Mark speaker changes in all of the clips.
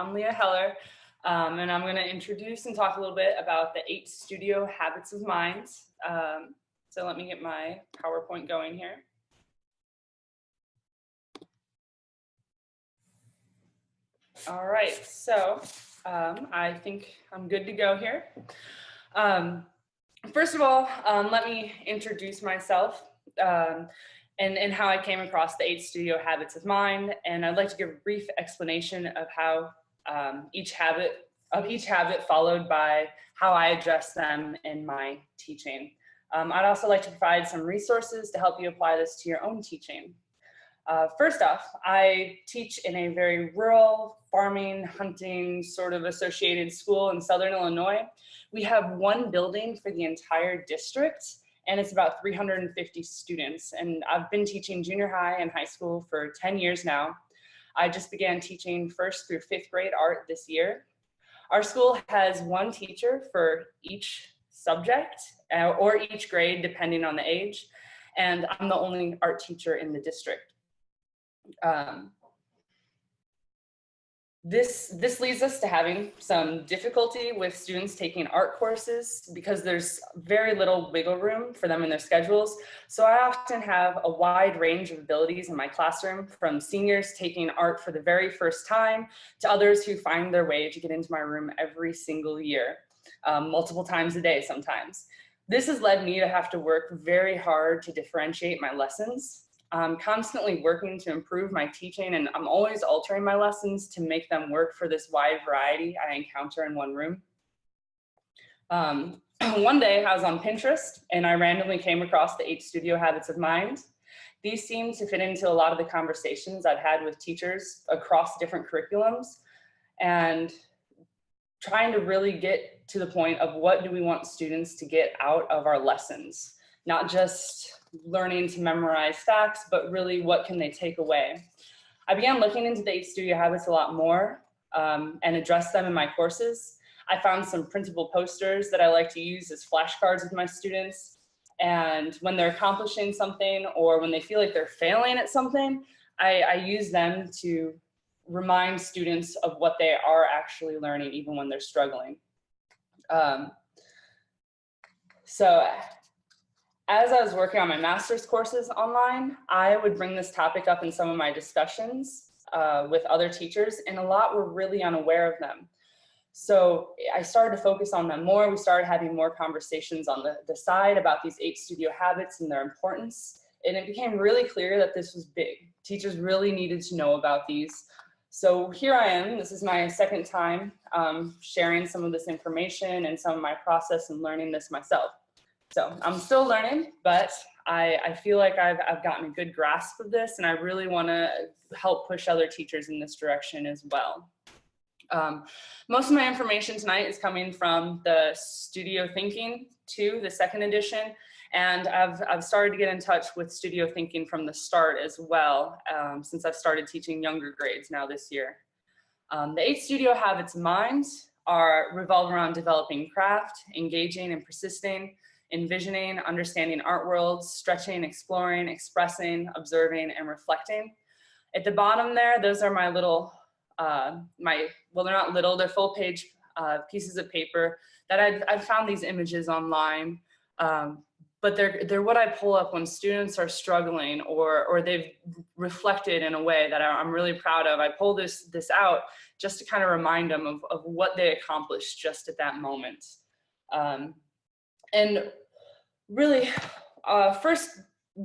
Speaker 1: I'm Leah Heller, and I'm going to introduce and talk a little bit about the 8 studio habits of mind. So let me get my PowerPoint going here. All right, so I think I'm good to go here. First of all, let me introduce myself and how I came across the 8 studio habits of mind. And I'd like to give a brief explanation of how each habit followed by how I address them in my teaching. I'd also like to provide some resources to help you apply this to your own teaching. First off, I teach in a very rural, farming, hunting, sort of associated school in Southern Illinois. We have one building for the entire district, and it's about 350 students. And I've been teaching junior high and high school for 10 years now. I just began teaching 1st through 5th grade art this year. Our school has one teacher for each subject or each grade, depending on the age. And I'm the only art teacher in the district. This leads us to having some difficulty with students taking art courses because there's very little wiggle room for them in their schedules. So I often have a wide range of abilities in my classroom, from seniors taking art for the very first time to others who find their way to get into my room every single year, multiple times a day sometimes. This has led me to have to work very hard to differentiate my lessons. I'm constantly working to improve my teaching, and I'm always altering my lessons to make them work for this wide variety I encounter in one room. One day I was on Pinterest and I randomly came across the 8 studio habits of mind. These seem to fit into a lot of the conversations I've had with teachers across different curriculums, and trying to really get to the point of what do we want students to get out of our lessons, not just learning to memorize facts, but really what can they take away. I began looking into the 8 studio habits a lot more and addressed them in my courses. I found some printable posters that I like to use as flashcards with my students. And when they're accomplishing something or when they feel like they're failing at something, I use them to remind students of what they are actually learning, even when they're struggling. As I was working on my master's courses online, I would bring this topic up in some of my discussions with other teachers, and a lot were really unaware of them. So I started to focus on them more. We started having more conversations on the side about these 8 studio habits and their importance. And it became really clear that this was big. Teachers really needed to know about these. So here I am. This is my 2nd time sharing some of this information and some of my process in learning this myself. So I'm still learning, but I feel like I've gotten a good grasp of this, and I really want to help push other teachers in this direction as well. Most of my information tonight is coming from the Studio Thinking 2, the 2nd edition, and I've started to get in touch with Studio Thinking from the start as well, since I've started teaching younger grades now this year. The 8 studio habits of mind revolve around developing craft, engaging and persisting, envisioning, understanding art worlds, stretching, exploring, expressing, observing, and reflecting. At the bottom there, those are my little, well, they're not little, they're full page pieces of paper that I've found these images online, but they're what I pull up when students are struggling or they've reflected in a way that I'm really proud of. I pull this out just to kind of remind them of what they accomplished just at that moment. And really, first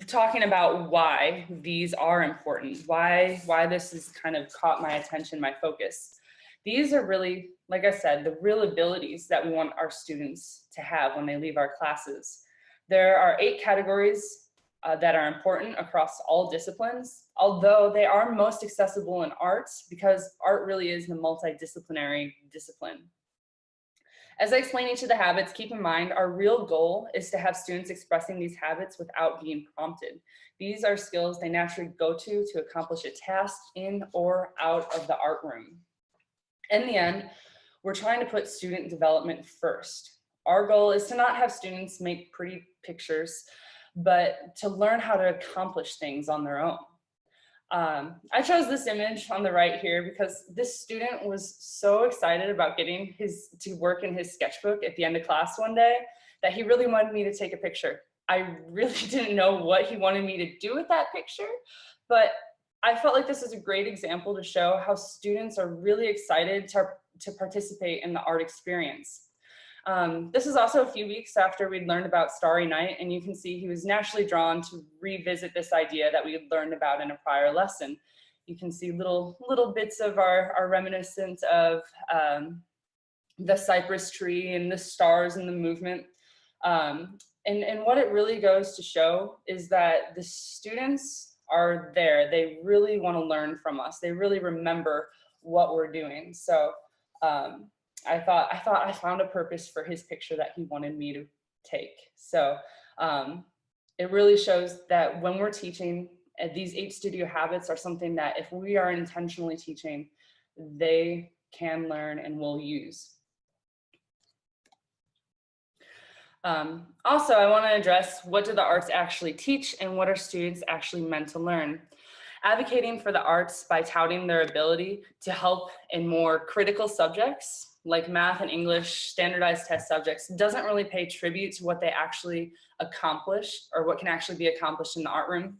Speaker 1: talking about why these are important, why this has kind of caught my attention, my focus. These are really, like I said, the real abilities that we want our students to have when they leave our classes. There are 8 categories that are important across all disciplines, although they are most accessible in arts because art really is the multidisciplinary discipline. As I explain each of the habits, keep in mind our real goal is to have students expressing these habits without being prompted. These are skills they naturally go to accomplish a task in or out of the art room. In the end, we're trying to put student development first. Our goal is to not have students make pretty pictures, but to learn how to accomplish things on their own. I chose this image on the right here because this student was so excited about getting to work in his sketchbook at the end of class one day that he really wanted me to take a picture. I really didn't know what he wanted me to do with that picture, but I felt like this is a great example to show how students are really excited to participate in the art experience. This is also a few weeks after we'd learned about Starry Night, and you can see he was naturally drawn to revisit this idea that we had learned about in a prior lesson. You can see little bits of our reminiscence of the cypress tree and the stars and the movement. And what it really goes to show is that the students are there. They really want to learn from us. They really remember what we're doing. So I thought I found a purpose for his picture that he wanted me to take. So it really shows that when we're teaching, these 8 studio habits are something that if we are intentionally teaching, they can learn and will use. Also, I want to address what do the arts actually teach and what are students actually meant to learn. Advocating for the arts by touting their ability to help in more critical subjects like math and English, standardized test subjects, doesn't really pay tribute to what they actually accomplish or what can actually be accomplished in the art room.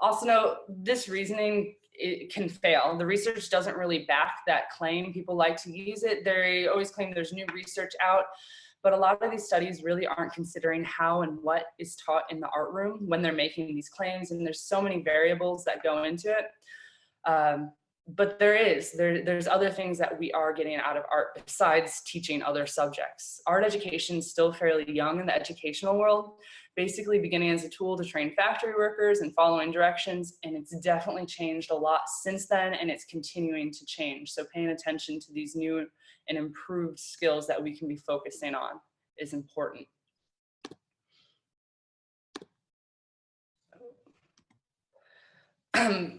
Speaker 1: Also note, this reasoning, it can fail. The research doesn't really back that claim. People like to use it. They always claim there's new research out, but a lot of these studies really aren't considering how and what is taught in the art room when they're making these claims, and there's so many variables that go into it. But there's other things that we are getting out of art besides teaching other subjects. Art education is still fairly young in the educational world, basically beginning as a tool to train factory workers and following directions, and it's definitely changed a lot since then, and it's continuing to change. So paying attention to these new and improved skills that we can be focusing on is important.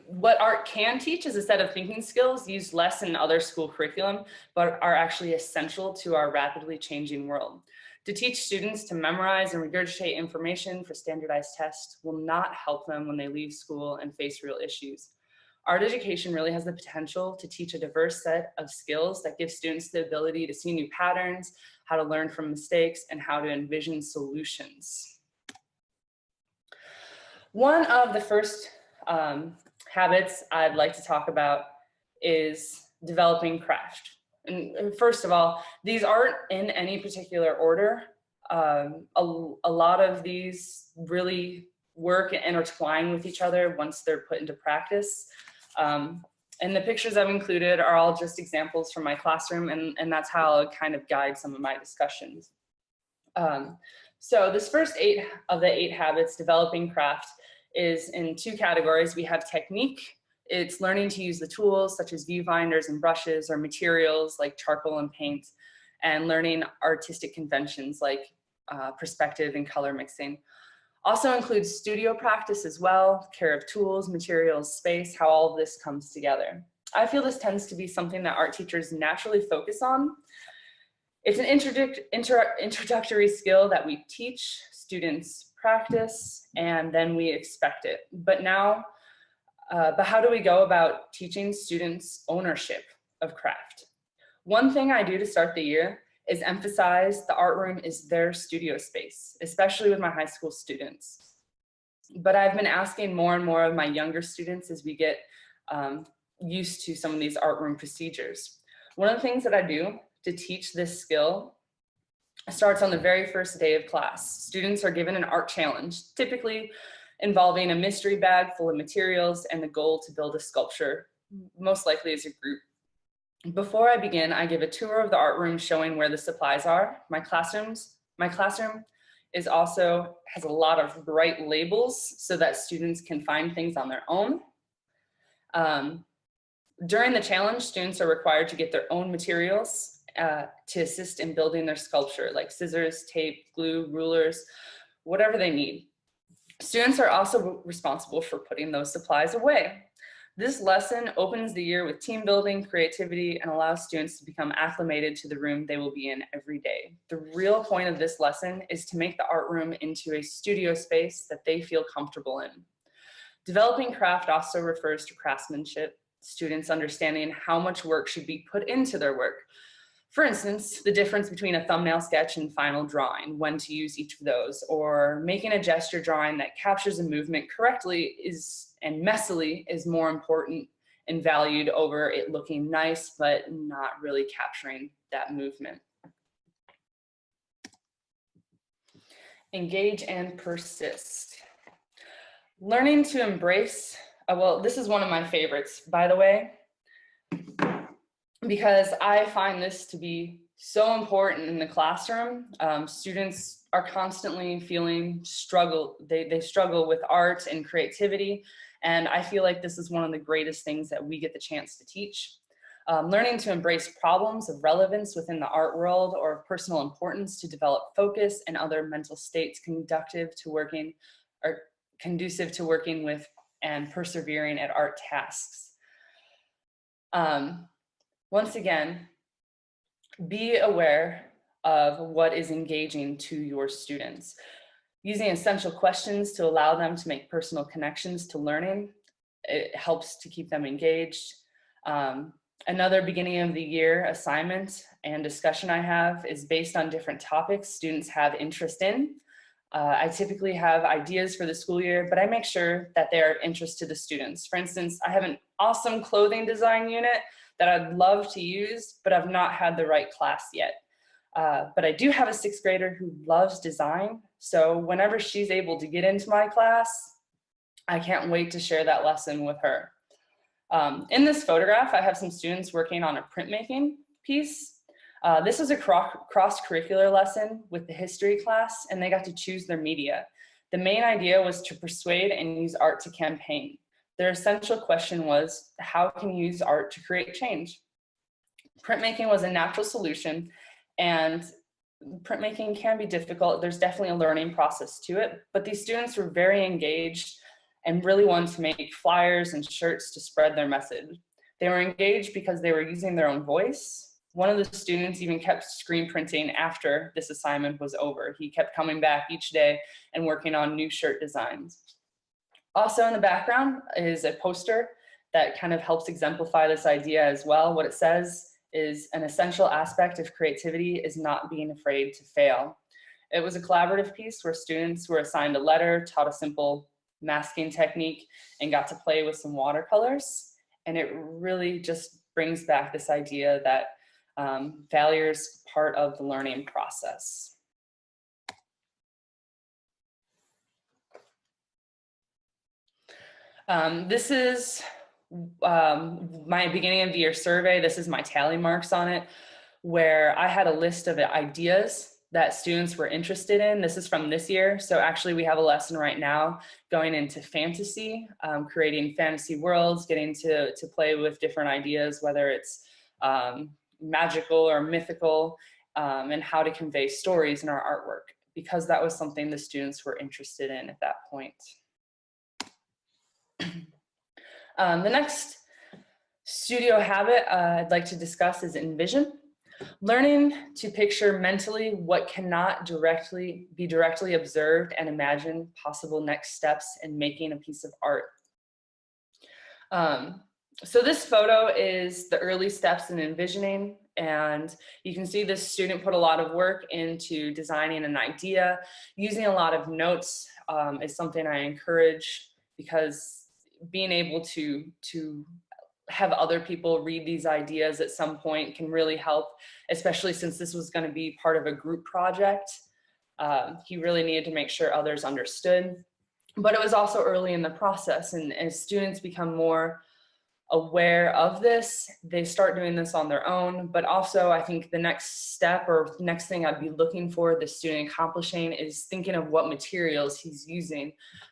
Speaker 1: What art can teach is a set of thinking skills used less in other school curriculum, but are actually essential to our rapidly changing world. To teach students to memorize and regurgitate information for standardized tests will not help them when they leave school and face real issues. Art education really has the potential to teach a diverse set of skills that give students the ability to see new patterns, how to learn from mistakes, and how to envision solutions. One of the first habits I'd like to talk about is developing craft. And first of all, these aren't in any particular order. A lot of these really work and intertwine with each other once they're put into practice. And the pictures I've included are all just examples from my classroom, and that's how I'll kind of guide some of my discussions. So this first of the eight habits, developing craft, is in 2 categories. We have technique. It's learning to use the tools such as viewfinders and brushes, or materials like charcoal and paint, and learning artistic conventions like perspective and color mixing. Also includes studio practice as well, care of tools, materials, space, how all of this comes together. I feel this tends to be something that art teachers naturally focus on. It's an introductory skill that we teach, students practice, and then we expect it. But how do we go about teaching students ownership of craft? One thing I do to start the year is emphasize the art room is their studio space, especially with my high school students. But I've been asking more and more of my younger students as we get used to some of these art room procedures. One of the things that I do to teach this skill starts on the very first day of class. Students are given an art challenge, typically involving a mystery bag full of materials and the goal to build a sculpture, most likely as a group. Before I begin, I give a tour of the art room showing where the supplies are. My classroom has a lot of bright labels so that students can find things on their own. During the challenge, students are required to get their own materials to assist in building their sculpture, like scissors, tape, glue, rulers, whatever they need. Students are also responsible for putting those supplies away. This lesson opens the year with team building, creativity, and allows students to become acclimated to the room they will be in every day. The real point of this lesson is to make the art room into a studio space that they feel comfortable in. Developing craft also refers to craftsmanship, students understanding how much work should be put into their work. For instance, the difference between a thumbnail sketch and final drawing, when to use each of those, or making a gesture drawing that captures a movement correctly and messily is more important and valued over it looking nice, but not really capturing that movement. Engage and persist. Learning to embrace, well, this is one of my favorites, by the way, because I find this to be so important in the classroom. Students are constantly feeling struggle. They struggle with art and creativity. And I feel like this is one of the greatest things that we get the chance to teach. Learning to embrace problems of relevance within the art world or of personal importance to develop focus and other mental states conducive to working with and persevering at art tasks. Once again, be aware of what is engaging to your students. Using essential questions to allow them to make personal connections to learning, it helps to keep them engaged. Another beginning of the year assignment and discussion I have is based on different topics students have interest in. I typically have ideas for the school year, but I make sure that they're of interest to the students. For instance, I have an awesome clothing design unit that I'd love to use, but I've not had the right class yet. But I do have a 6th grader who loves design. So whenever she's able to get into my class, I can't wait to share that lesson with her. In this photograph, I have some students working on a printmaking piece. This was a cross-curricular lesson with the history class, and they got to choose their media. The main idea was to persuade and use art to campaign. Their essential question was, how can you use art to create change? Printmaking was a natural solution, and printmaking can be difficult. There's definitely a learning process to it, but these students were very engaged and really wanted to make flyers and shirts to spread their message. They were engaged because they were using their own voice. One of the students even kept screen printing after this assignment was over. He kept coming back each day and working on new shirt designs. Also in the background is a poster that kind of helps exemplify this idea as well. What it says is an essential aspect of creativity is not being afraid to fail. It was a collaborative piece where students were assigned a letter, taught a simple masking technique, and got to play with some watercolors. And it really just brings back this idea that failure is part of the learning process. This is my beginning of the year survey. This is my tally marks on it, where I had a list of ideas that students were interested in. This is from this year. So actually we have a lesson right now going into fantasy, creating fantasy worlds, getting to play with different ideas, whether it's magical or mythical, and how to convey stories in our artwork, because that was something the students were interested in at that point. The next studio habit I'd like to discuss is envision. Learning to picture mentally what cannot be directly observed and imagine possible next steps in making a piece of art. So this photo is the early steps in envisioning, and you can see this student put a lot of work into designing an idea. Using a lot of notes is something I encourage, because being able to have other people read these ideas at some point can really help, especially since this was going to be part of a group project. He really needed to make sure others understood, but it was also early in the process, and as students become more aware of this, they start doing this on their own. But also I think the next step or next thing I'd be looking for the student accomplishing is thinking of what materials he's using,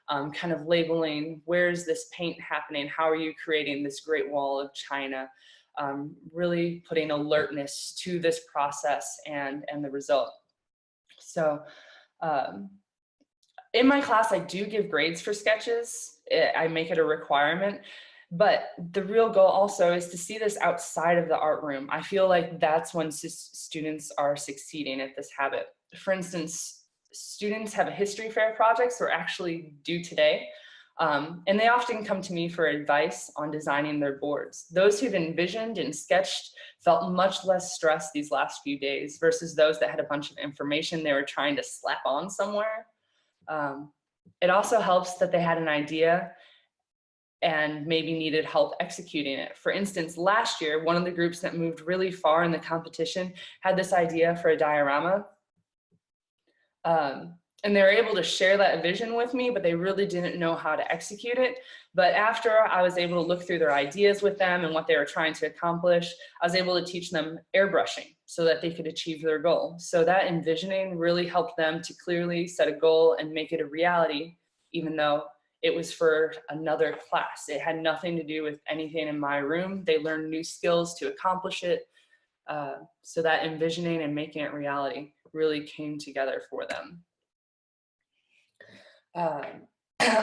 Speaker 1: kind of labeling, where's this paint happening? How are you creating this Great Wall of China? Really putting alertness to this process and the result. So in my class, I do give grades for sketches. I make it a requirement. But the real goal also is to see this outside of the art room. I feel like that's when students are succeeding at this habit. For instance, students have a history fair projects that are actually due today. And they often come to me for advice on designing their boards. Those who've envisioned and sketched felt much less stressed these last few days versus those that had a bunch of information they were trying to slap on somewhere. It also helps that they had an idea and maybe needed help executing it. For instance, last year, one of the groups that moved really far in the competition had this idea for a diorama. And they were able to share that vision with me, but they really didn't know how to execute it. But after I was able to look through their ideas with them and what they were trying to accomplish, I was able to teach them airbrushing so that they could achieve their goal. So that envisioning really helped them to clearly set a goal and make it a reality, even though it was for another class. It had nothing to do with anything in my room. They learned new skills to accomplish it. So that envisioning and making it reality really came together for them.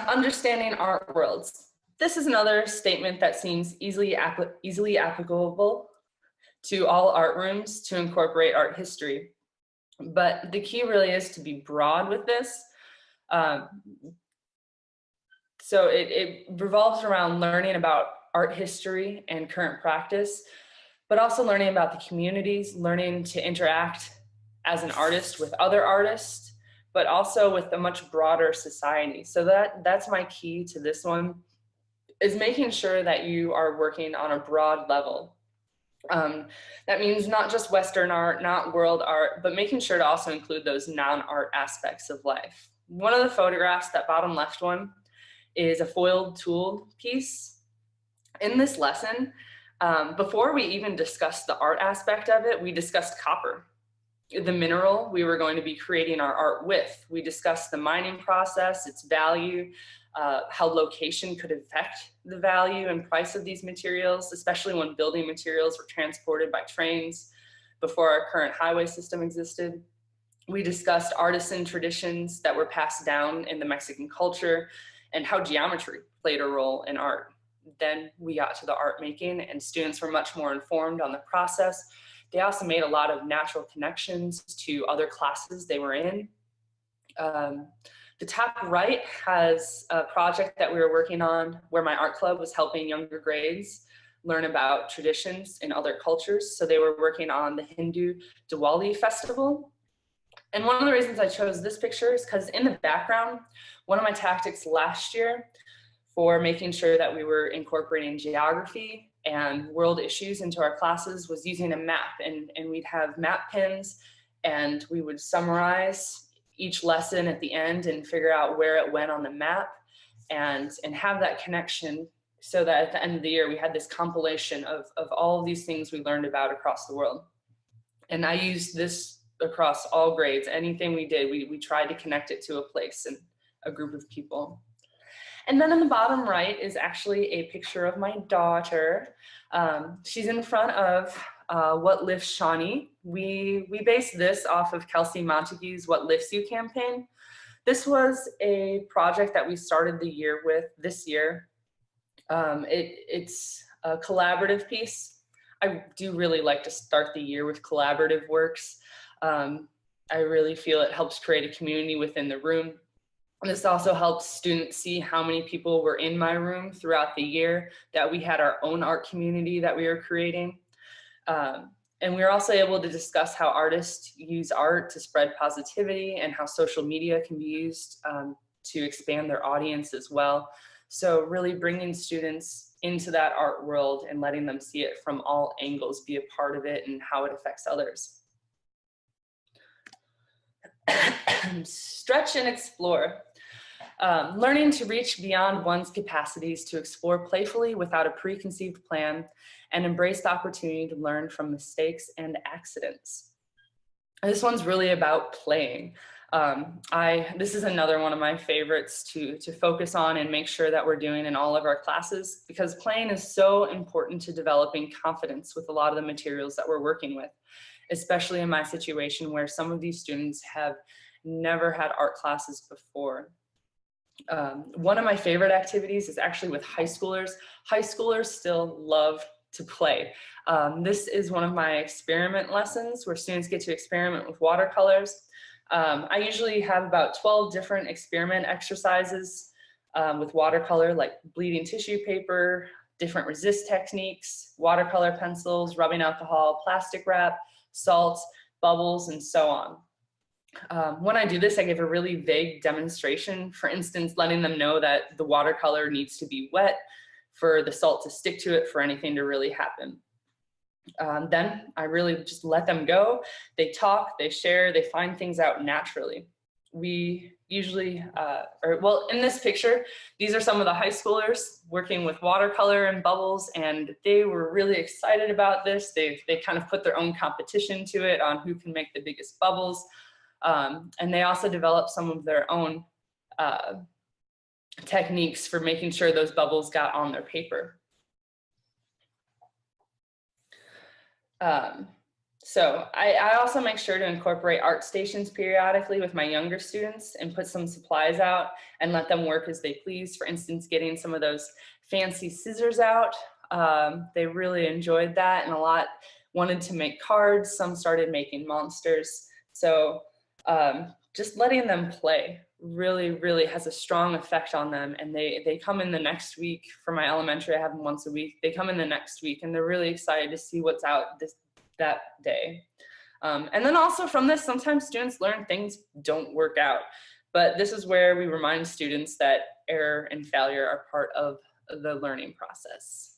Speaker 1: Understanding art worlds. This is another statement that seems easily applicable to all art rooms to incorporate art history. But the key really is to be broad with this. So it revolves around learning about art history and current practice, but also learning about the communities, learning to interact as an artist with other artists, but also with a much broader society. So that's my key to this one, is making sure that you are working on a broad level. That means not just Western art, not world art, but making sure to also include those non-art aspects of life. One of the photographs, that bottom left one, is a foiled tool piece. In this lesson, before we even discussed the art aspect of it, we discussed copper, the mineral we were going to be creating our art with. We discussed the mining process, its value, how location could affect the value and price of these materials, especially when building materials were transported by trains before our current highway system existed. We discussed artisan traditions that were passed down in the Mexican culture and how geometry played a role in art. Then we got to the art making, and students were much more informed on the process. They also made a lot of natural connections to other classes they were in. The top right has a project that we were working on where my art club was helping younger grades learn about traditions in other cultures. So they were working on the Hindu Diwali festival. And one of the reasons I chose this picture is because in the background, one of my tactics last year for making sure that we were incorporating geography and world issues into our classes was using a map. And we'd have map pins, and we would summarize each lesson at the end and figure out where it went on the map and have that connection, so that at the end of the year, we had this compilation of all of these things we learned about across the world. And I used this across all grades. Anything we did, we tried to connect it to a place and a group of people. And then in the bottom right is actually a picture of my daughter. She's in front of What Lifts Shawnee. We based this off of Kelsey Montague's What Lifts You campaign. This was a project that we started the year with this year. It's a collaborative piece. I do really like to start the year with collaborative works. I really feel it helps create a community within the room. And this also helps students see how many people were in my room throughout the year, that we had our own art community that we were creating. And we were also able to discuss how artists use art to spread positivity and how social media can be used to expand their audience as well. So really bringing students into that art world and letting them see it from all angles, be a part of it and how it affects others. Stretch and explore. Learning to reach beyond one's capacities to explore playfully without a preconceived plan and embrace the opportunity to learn from mistakes and accidents. This one's really about playing. This is another one of my favorites to focus on and make sure that we're doing in all of our classes, because playing is so important to developing confidence with a lot of the materials that we're working with, especially in my situation where some of these students have never had art classes before. One of my favorite activities is actually with high schoolers. High schoolers still love to play. This is one of my experiment lessons where students get to experiment with watercolors. I usually have about 12 different experiment exercises with watercolor, like bleeding tissue paper, different resist techniques, watercolor pencils, rubbing alcohol, plastic wrap, salt, bubbles, and so on. When I do this, I give a really vague demonstration. For instance, letting them know that the watercolor needs to be wet for the salt to stick to it for anything to really happen. Then I really just let them go. They talk, they share, they find things out naturally. We usually, well, in this picture, these are some of the high schoolers working with watercolor and bubbles, and they were really excited about this. They kind of put their own competition to it on who can make the biggest bubbles. And they also developed some of their own techniques for making sure those bubbles got on their paper. So I also make sure to incorporate art stations periodically with my younger students and put some supplies out and let them work as they please. For instance, getting some of those fancy scissors out. They really enjoyed that, and a lot wanted to make cards. Some started making monsters. So just letting them play really has a strong effect on them. And they come in the next week. For my elementary, I have them once a week. They come in the next week and they're really excited to see what's out that day. And then also from this, sometimes students learn things don't work out. But this is where we remind students that error and failure are part of the learning process.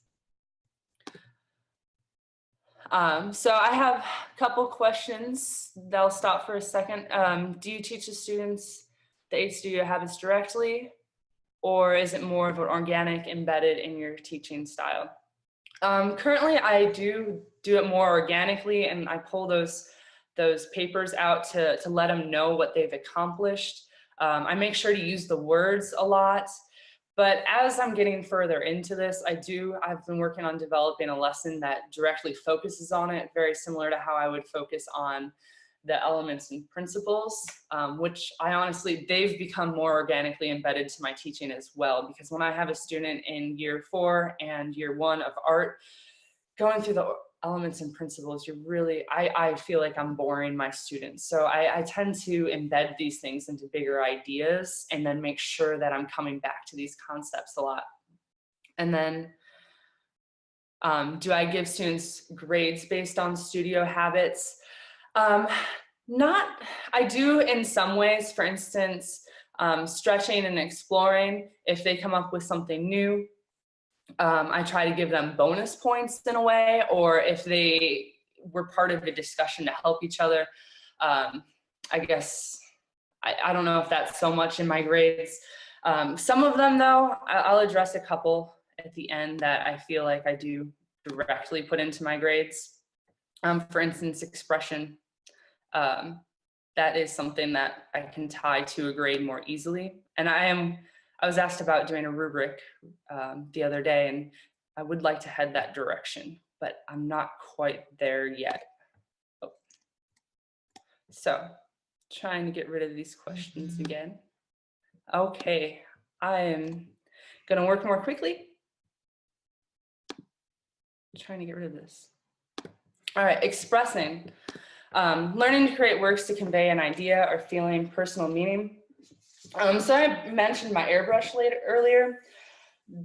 Speaker 1: So I have a couple questions that I'll stop for a second. Do you teach the students the 8 studio habits directly, or is it more of an organic embedded in your teaching style? Currently, I do it more organically, and I pull those papers out to let them know what they've accomplished. I make sure to use the words a lot. But as I'm getting further into this, I've been working on developing a lesson that directly focuses on it, very similar to how I would focus on the elements and principles, which they've become more organically embedded to my teaching as well. Because when I have a student in year 4 and year 1 of art, going through the elements and principles, I feel like I'm boring my students. So I tend to embed these things into bigger ideas and then make sure that I'm coming back to these concepts a lot. And then, do I give students grades based on studio habits? I do in some ways. For instance, stretching and exploring, if they come up with something new, I try to give them bonus points in a way, or if they were part of a discussion to help each other. I guess, I don't know if that's so much in my grades. Some of them though, I'll address a couple at the end that I feel like I do directly put into my grades. For instance, expression. That is something that I can tie to a grade more easily. And I was asked about doing a rubric the other day, and I would like to head that direction, but I'm not quite there yet. Oh. So, trying to get rid of these questions again. Okay, I am gonna work more quickly. Trying to get rid of this. All right, expressing. Learning to create works to convey an idea or feeling, personal meaning. So I mentioned my airbrush earlier.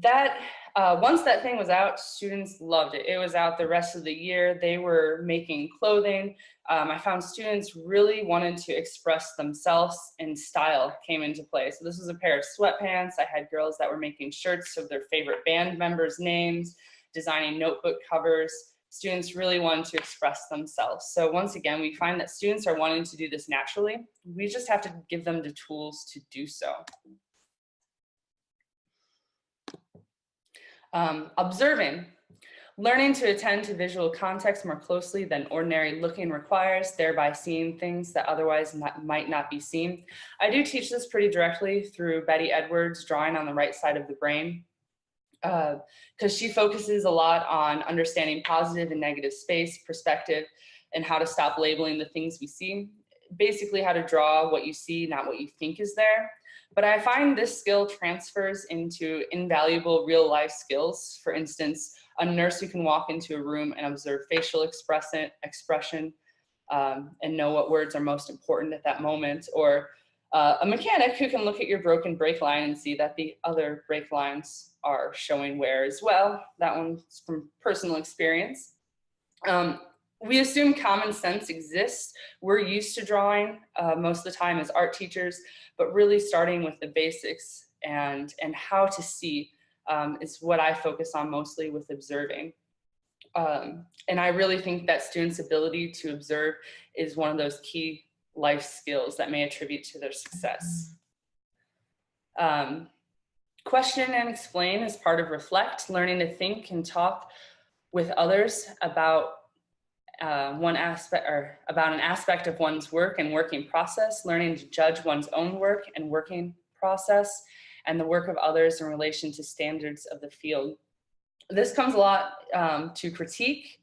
Speaker 1: That once that thing was out, students loved it. It was out the rest of the year. They were making clothing. I found students really wanted to express themselves, and style came into play. So this was a pair of sweatpants. I had girls that were making shirts of their favorite band members' names, designing notebook covers. Students really wanted to express themselves. So once again, we find that students are wanting to do this naturally. We just have to give them the tools to do so. Observing. Learning to attend to visual context more closely than ordinary looking requires, thereby seeing things that otherwise might not be seen. I do teach this pretty directly through Betty Edwards' Drawing on the Right Side of the Brain, because she focuses a lot on understanding positive and negative space, perspective, and how to stop labeling the things we see. Basically how to draw what you see, not what you think is there. But I find this skill transfers into invaluable real life skills. For instance, a nurse who can walk into a room and observe facial expression and know what words are most important at that moment, or a mechanic who can look at your broken brake line and see that the other brake lines are showing wear as well. That one's from personal experience. We assume common sense exists. We're used to drawing most of the time as art teachers, but really starting with the basics and how to see is what I focus on mostly with observing. And I really think that students' ability to observe is one of those key life skills that may attribute to their success. Question and explain is part of reflect, learning to think and talk with others about an aspect of one's work and working process, learning to judge one's own work and working process, and the work of others in relation to standards of the field. This comes a lot to critique.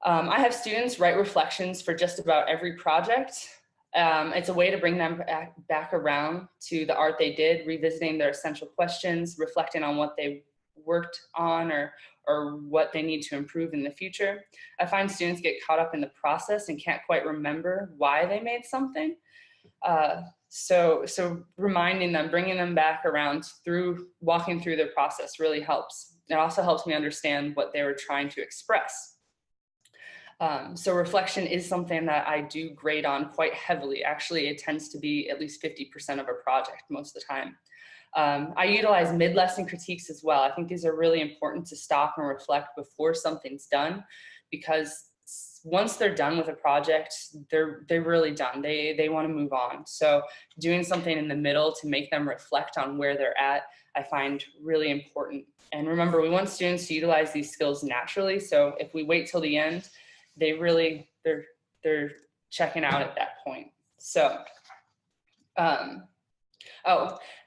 Speaker 1: I have students write reflections for just about every project. It's a way to bring them back around to the art they did, revisiting their essential questions, reflecting on what they worked on or what they need to improve in the future. I find students get caught up in the process and can't quite remember why they made something. So reminding them, bringing them back around through walking through their process really helps. It also helps me understand what they were trying to express. So reflection is something that I do grade on quite heavily. Actually, it tends to be at least 50% of a project most of the time. I utilize mid-lesson critiques as well. I think these are really important to stop and reflect before something's done, because once they're done with a project, they're really done. They want to move on. So doing something in the middle to make them reflect on where they're at, I find really important. And remember, we want students to utilize these skills naturally. So if we wait till the end, they're checking out at that point. So,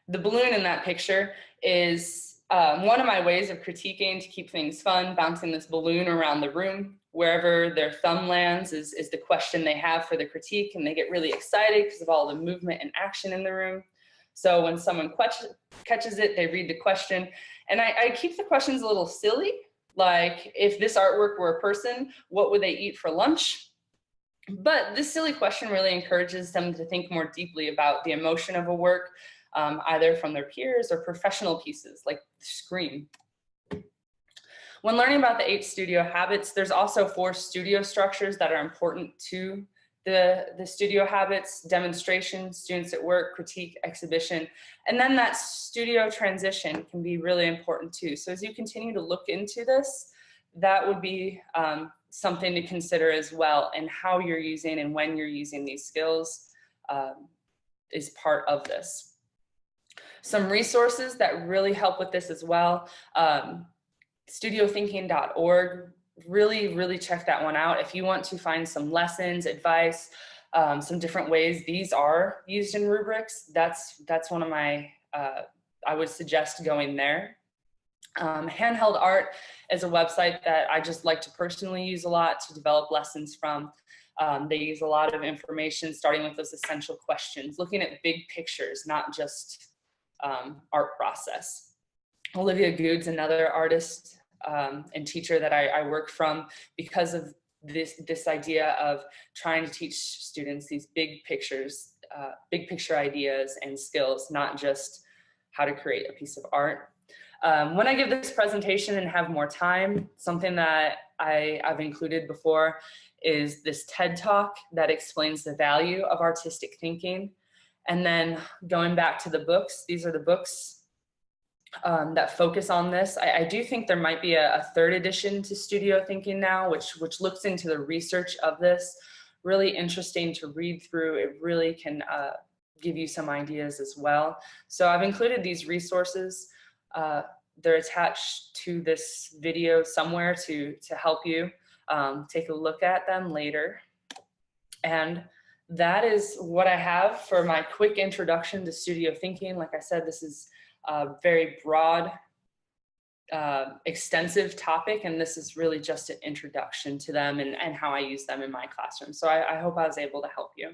Speaker 1: the balloon in that picture is one of my ways of critiquing to keep things fun, bouncing this balloon around the room. Wherever their thumb lands is the question they have for the critique, and they get really excited because of all the movement and action in the room. So when someone catches it, they read the question. And I keep the questions a little silly, like if this artwork were a person, what would they eat for lunch? But this silly question really encourages them to think more deeply about the emotion of a work, either from their peers or professional pieces like Scream. When learning about the 8 studio habits, there's also 4 studio structures that are important to the studio habits: demonstration, students at work, critique, exhibition. And then that studio transition can be really important too. So as you continue to look into this, that would be something to consider as well, and how you're using and when you're using these skills is part of this. Some resources that really help with this as well. Studiothinking.org, really check that one out. If you want to find some lessons, advice, some different ways these are used in rubrics, that's one of my, I would suggest going there. Handheld Art is a website that I just like to personally use a lot to develop lessons from. They use a lot of information, starting with those essential questions, looking at big pictures, not just art process. Olivia Good's another artist and teacher that I work from, because of this idea of trying to teach students these big pictures, big picture ideas and skills, not just how to create a piece of art. When I give this presentation and have more time, something that I've included before is this TED Talk that explains the value of artistic thinking. And then going back to the books, these are the books that focus on this. I do think there might be a 3rd edition to Studio Thinking now, which looks into the research of this. Really interesting to read through. It really can give you some ideas as well. So I've included these resources. They're attached to this video somewhere to help you take a look at them later. And that is what I have for my quick introduction to studio thinking. Like I said, this is a very broad, extensive topic, and this is really just an introduction to them and how I use them in my classroom. So I hope I was able to help you.